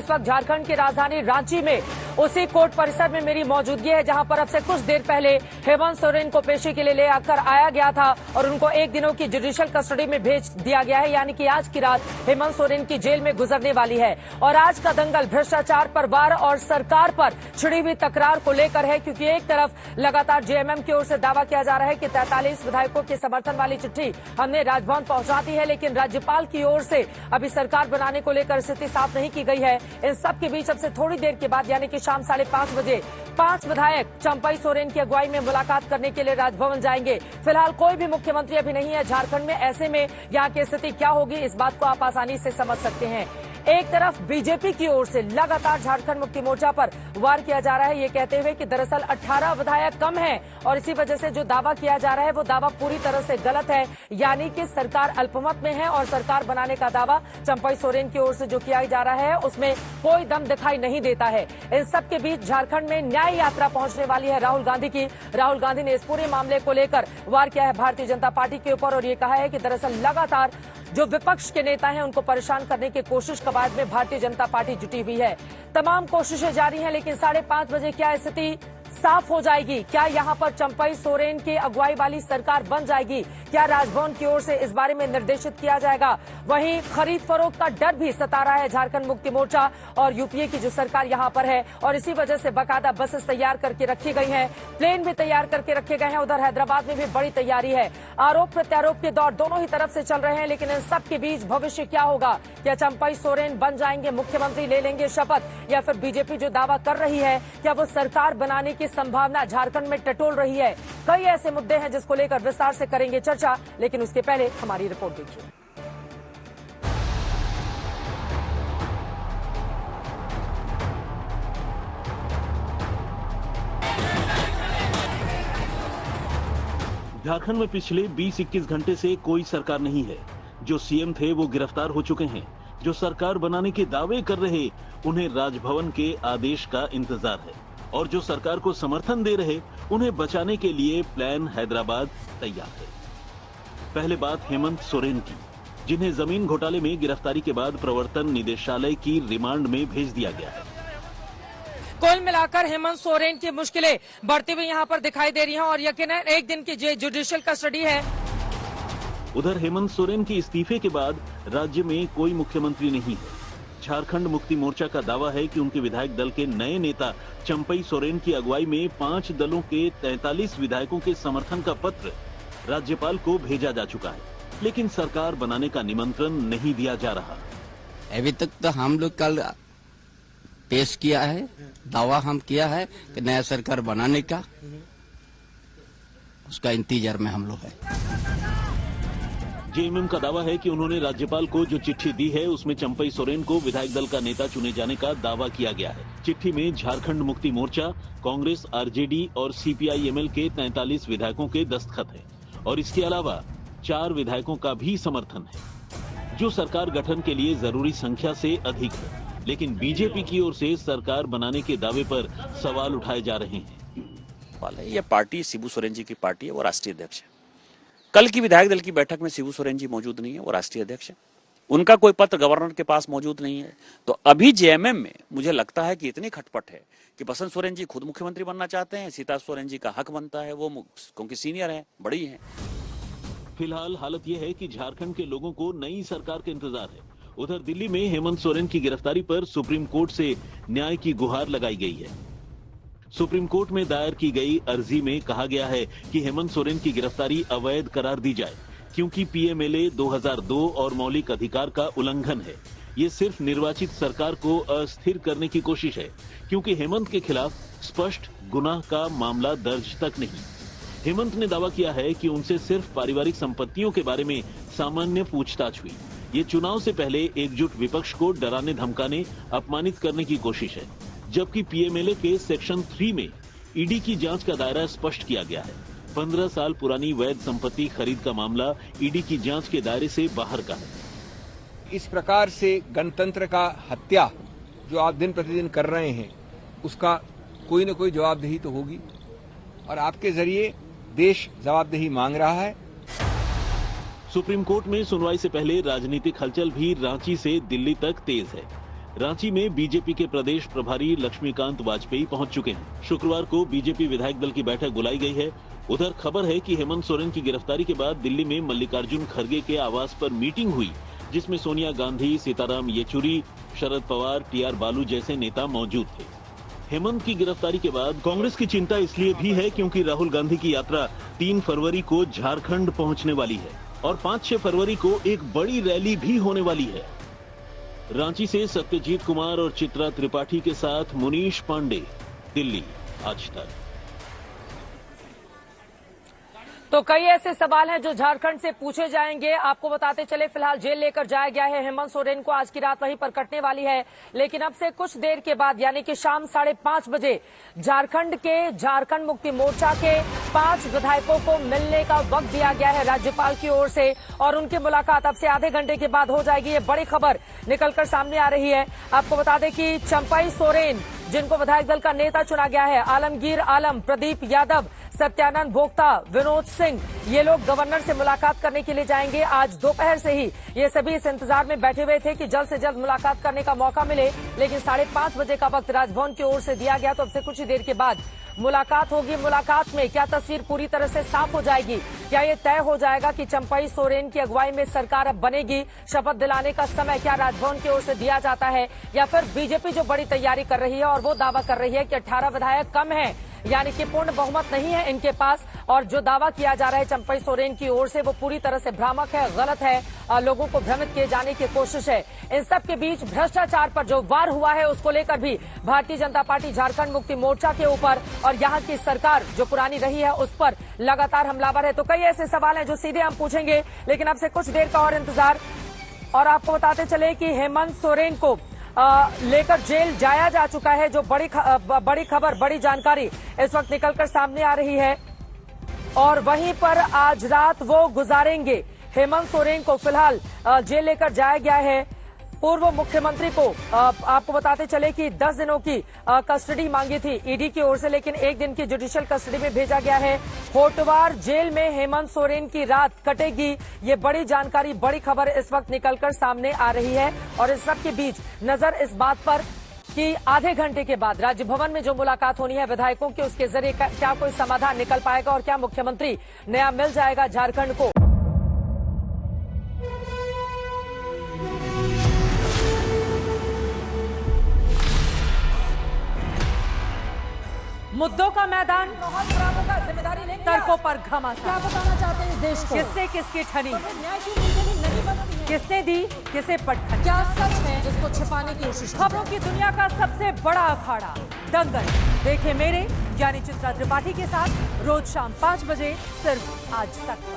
इस वक्त झारखंड की राजधानी रांची में उसी कोर्ट परिसर में मेरी मौजूदगी है, जहां पर अब से कुछ देर पहले हेमंत सोरेन को पेशी के लिए ले आकर आया गया था और उनको 1 दिनों की जुडिशियल कस्टडी में भेज दिया गया है। यानी कि आज की रात हेमंत सोरेन की जेल में गुजरने वाली है। और आज का दंगल भ्रष्टाचार पर वार और सरकार पर छिड़ी हुई तकरार को लेकर है, क्योंकि एक तरफ लगातार जेएमएम की ओर से दावा किया जा रहा है कि 43 विधायकों के समर्थन वाली चिट्ठी हमने राजभवन पहुंचा दी है, लेकिन राज्यपाल की ओर से अभी सरकार बनाने को लेकर स्थिति साफ नहीं की गई है। इन सब के बीच अब से थोड़ी देर के बाद यानी कि शाम 5:30 बजे 5 विधायक चंपई सोरेन की अगुवाई में मुलाकात करने के लिए राजभवन जाएंगे। फिलहाल कोई भी मुख्यमंत्री अभी नहीं है झारखंड में। ऐसे में यहाँ की स्थिति क्या होगी, इस बात को आप आसानी से समझ सकते हैं। एक तरफ बीजेपी की ओर से लगातार झारखंड मुक्ति मोर्चा पर वार किया जा रहा है, ये कहते हुए कि दरअसल 18 विधायक कम हैं और इसी वजह से जो दावा किया जा रहा है वो दावा पूरी तरह से गलत है। यानी कि सरकार अल्पमत में है और सरकार बनाने का दावा चंपई सोरेन की ओर से जो किया जा रहा है उसमें कोई दम दिखाई नहीं देता है। इन सब के बीच झारखंड में न्याय यात्रा पहुंचने वाली है राहुल गांधी की। राहुल गांधी ने इस पूरे मामले को लेकर वार किया है भारतीय जनता पार्टी के ऊपर और ये कहा है कि दरअसल लगातार जो विपक्ष के नेता हैं उनको परेशान करने की कोशिश कवायद में भारतीय जनता पार्टी जुटी हुई है। तमाम कोशिशें जारी हैं, लेकिन 5:30 बजे क्या स्थिति साफ हो जाएगी? क्या यहां पर चंपई सोरेन की अगुवाई वाली सरकार बन जाएगी? क्या राजभवन की ओर से इस बारे में निर्देशित किया जाएगा? वहीं खरीद फरोख्त का डर भी सता रहा है झारखंड मुक्ति मोर्चा और यूपीए की जो सरकार यहां पर है और इसी वजह से बाकायदा बसेस तैयार करके रखी गई हैं, प्लेन भी तैयार करके रखे गए हैं। उधर हैदराबाद में भी बड़ी तैयारी है। आरोप प्रत्यारोप के दौर दोनों ही तरफ से चल रहे हैं, लेकिन इन सब के बीच भविष्य क्या होगा? क्या चंपई सोरेन बन जाएंगे मुख्यमंत्री, ले लेंगे शपथ, या फिर बीजेपी जो दावा कर रही है क्या वो सरकार बनाने की संभावना झारखंड में टटोल रही है? कई ऐसे मुद्दे हैं जिसको लेकर विस्तार से करेंगे चर्चा, लेकिन उसके पहले हमारी रिपोर्ट देखिए। झारखंड में पिछले 20-21 घंटे से कोई सरकार नहीं है। जो सीएम थे वो गिरफ्तार हो चुके हैं। जो सरकार बनाने के दावे कर रहे उन्हें राजभवन के आदेश का इंतजार है और जो सरकार को समर्थन दे रहे उन्हें बचाने के लिए प्लान हैदराबाद तैयार है। पहले बात हेमंत सोरेन की, जिन्हें जमीन घोटाले में गिरफ्तारी के बाद प्रवर्तन निदेशालय की रिमांड में भेज दिया गया है। कुल मिलाकर हेमंत सोरेन की मुश्किलें बढ़ती हुई यहां पर दिखाई दे रही हैं और यकीनन 1 दिन की जुडिशियल कस्टडी है। उधर हेमंत सोरेन के इस्तीफे के बाद राज्य में कोई मुख्यमंत्री नहीं है। झारखंड मुक्ति मोर्चा का दावा है कि उनके विधायक दल के नए नेता चंपई सोरेन की अगुवाई में 5 दलों के 43 विधायकों के समर्थन का पत्र राज्यपाल को भेजा जा चुका है, लेकिन सरकार बनाने का निमंत्रण नहीं दिया जा रहा। अभी तक तो हम लोग कल पेश किया है, दावा हम किया है कि नया सरकार बनाने का, उसका इंतजार में हम लोग है। जेएमएम का दावा है कि उन्होंने राज्यपाल को जो चिट्ठी दी है उसमें चंपई सोरेन को विधायक दल का नेता चुने जाने का दावा किया गया है। चिट्ठी में झारखंड मुक्ति मोर्चा, कांग्रेस, आरजेडी और सीपीआई-एमएल के 43 विधायकों के दस्तखत हैं और इसके अलावा 4 विधायकों का भी समर्थन है, जो सरकार गठन के लिए जरूरी संख्या से अधिक है। लेकिन बीजेपी की ओर से सरकार बनाने के दावे पर सवाल उठाए जा रहे हैं। यह पार्टी शिबू सोरेन जी की पार्टी है, वो राष्ट्रीय अध्यक्ष है। कल की विधायक दल की बैठक में शिबू सोरेन जी मौजूद नहीं है, वो राष्ट्रीय अध्यक्ष है। उनका कोई पत्र गवर्नर के पास मौजूद नहीं है। तो अभी जेएमएम में मुझे लगता है कि इतनी खटपट है कि बसंत सोरेन जी खुद मुख्यमंत्री बनना चाहते हैं, सीता सोरेन जी का हक बनता है, वो क्योंकि सीनियर है, बड़ी है। फिलहाल हालत यह है कि झारखंड के लोगों को नई सरकार का इंतजार है। उधर दिल्ली में हेमंत सोरेन की गिरफ्तारी पर सुप्रीम कोर्ट से न्याय की गुहार लगाई गई है। सुप्रीम कोर्ट में दायर की गई अर्जी में कहा गया है कि हेमंत सोरेन की गिरफ्तारी अवैध करार दी जाए, क्योंकि पीएमएलए 2002 और मौलिक अधिकार का उल्लंघन है। ये सिर्फ निर्वाचित सरकार को अस्थिर करने की कोशिश है, क्योंकि हेमंत के खिलाफ स्पष्ट गुनाह का मामला दर्ज तक नहीं। हेमंत ने दावा किया है कि उनसे सिर्फ पारिवारिक संपत्तियों के बारे में सामान्य पूछताछ हुई। ये चुनाव से पहले एकजुट विपक्ष को डराने धमकाने, अपमानित करने की कोशिश है, जबकि पीएमएलए के सेक्शन 3 में ईडी की जांच का दायरा स्पष्ट किया गया है। 15 साल पुरानी वैध संपत्ति खरीद का मामला ईडी की जांच के दायरे से बाहर का है। इस प्रकार से गणतंत्र का हत्या जो आप दिन प्रतिदिन कर रहे हैं, उसका कोई न कोई जवाबदेही तो होगी और आपके जरिए देश जवाबदेही मांग रहा है। सुप्रीम कोर्ट में सुनवाई से पहले राजनीतिक हलचल भी रांची से दिल्ली तक तेज है। रांची में बीजेपी के प्रदेश प्रभारी लक्ष्मीकांत वाजपेयी पहुंच चुके हैं। शुक्रवार को बीजेपी विधायक दल की बैठक बुलाई गई है। उधर खबर है कि हेमंत सोरेन की गिरफ्तारी के बाद दिल्ली में मल्लिकार्जुन खड़गे के आवास पर मीटिंग हुई, जिसमें सोनिया गांधी, सीताराम येचुरी, शरद पवार, टीआर बालू जैसे नेता मौजूद थे। हेमंत की गिरफ्तारी के बाद कांग्रेस की चिंता इसलिए भी है क्योंकि राहुल गांधी की यात्रा 3 फरवरी को झारखंड पहुंचने वाली है और 5-6 फरवरी को एक बड़ी रैली भी होने वाली है। रांची से सत्यजीत कुमार और चित्रा त्रिपाठी के साथ मुनीश पांडे, दिल्ली, आज तक। तो कई ऐसे सवाल हैं जो झारखंड से पूछे जाएंगे। आपको बताते चले, फिलहाल जेल लेकर जाया गया है हेमंत सोरेन को। आज की रात वहीं पर कटने वाली है, लेकिन अब से कुछ देर के बाद यानी कि शाम 5:30 बजे झारखंड के झारखंड मुक्ति मोर्चा के 5 विधायकों को मिलने का वक्त दिया गया है राज्यपाल की ओर से, और उनकी मुलाकात अब से आधे घंटे के बाद हो जाएगी। ये बड़ी खबर निकलकर सामने आ रही है। आपको बता दें कि चंपई सोरेन, जिनको विधायक दल का नेता चुना गया है, आलमगीर आलम, प्रदीप यादव, सत्यानंद भोक्ता, विनोद सिंह, ये लोग गवर्नर से मुलाकात करने के लिए जाएंगे। आज दोपहर से ही ये सभी इस इंतजार में बैठे हुए थे कि जल्द से जल्द मुलाकात करने का मौका मिले, लेकिन 5:30 बजे का वक्त राजभवन की ओर से दिया गया। तो अब से कुछ ही देर के बाद मुलाकात होगी। मुलाकात में क्या तस्वीर पूरी तरह से साफ हो जाएगी? क्या ये तय हो जाएगा कि चंपई सोरेन की अगुवाई में सरकार अब बनेगी? शपथ दिलाने का समय क्या राजभवन की ओर से दिया जाता है, या फिर बीजेपी जो बड़ी तैयारी कर रही है और वो दावा कर रही है कि 18 विधायक कम हैं, यानी कि पूर्ण बहुमत नहीं है इनके पास, और जो दावा किया जा रहा है चंपई सोरेन की ओर से वो पूरी तरह से भ्रामक है, गलत है, लोगों को भ्रमित किए जाने की कोशिश है। इन सब के बीच भ्रष्टाचार पर जो वार हुआ है उसको लेकर भी भारतीय जनता पार्टी झारखंड मुक्ति मोर्चा के ऊपर और यहाँ की सरकार जो पुरानी रही है उस पर लगातार हमलावर है। तो कई ऐसे सवाल हैं जो सीधे हम पूछेंगे, लेकिन अब से कुछ देर का और इंतजार। और आपको बताते चले कि हेमंत सोरेन को लेकर जेल जाया जा चुका है। जो बड़ी खबर, बड़ी जानकारी इस वक्त निकलकर सामने आ रही है, और वहीं पर आज रात वो गुजारेंगे। हेमंत सोरेन को फिलहाल जेल लेकर जाया गया है। पूर्व मुख्यमंत्री को आपको बताते चले कि 10 दिनों की कस्टडी मांगी थी ईडी की ओर से, लेकिन 1 दिन की जुडिशियल कस्टडी में भेजा गया है। होटवार जेल में हेमंत सोरेन की रात कटेगी। ये बड़ी जानकारी, बड़ी खबर इस वक्त निकलकर सामने आ रही है। और इस सब के बीच नजर इस बात पर कि आधे घंटे के बाद राजभवन में जो मुलाकात होनी है विधायकों की, उसके जरिए क्या कोई समाधान निकल पाएगा और क्या मुख्यमंत्री नया मिल जाएगा झारखंड को। मुद्दों का मैदान, जिम्मेदारी तर्कों पर घमासान। क्या बताना चाहते हैं इस देश को? किससे किसकी ठनी, किसने दी, किसे पटखनी? क्या सच है जिसको छिपाने की कोशिश? खबरों की दुनिया का सबसे बड़ा अखाड़ा दंगल देखे मेरे यानी चित्रा त्रिपाठी के साथ रोज शाम 5 बजे सिर्फ आज तक।